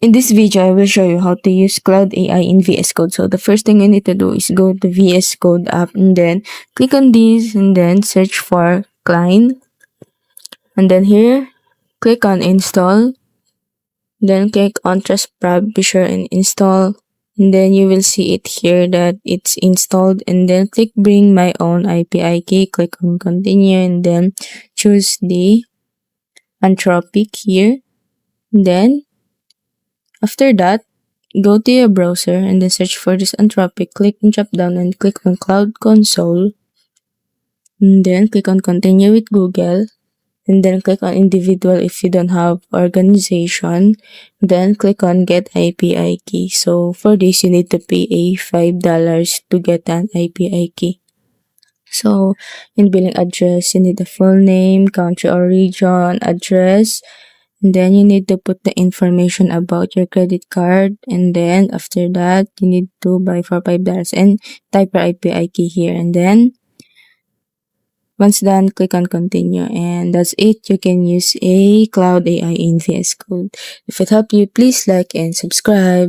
In this video, I will show you how to use Claude AI in VS Code. So the first thing you need to do is go to VS Code app and then click on this and then search for Klein. And then here, click on install. Then click on trust publisher and install. And then you will see it here that it's installed. And then click bring my own API key. Click on continue and then choose the Anthropic here. And then after that, go to your browser and then search for this Anthropic. Click on drop down and click on Cloud Console. And then click on continue with Google. And then click on individual if you don't have organization. Then click on get API key. So for this, you need to pay a $5 to get an API key. So in billing address, you need the full name, country or region, address. And then you need to put the information about your credit card. And then after that, you need to buy for $5 and type your API key here. And then once done, click on continue. And that's it. You can use a Cloud AI in VS Code. If it helped you, please like and subscribe.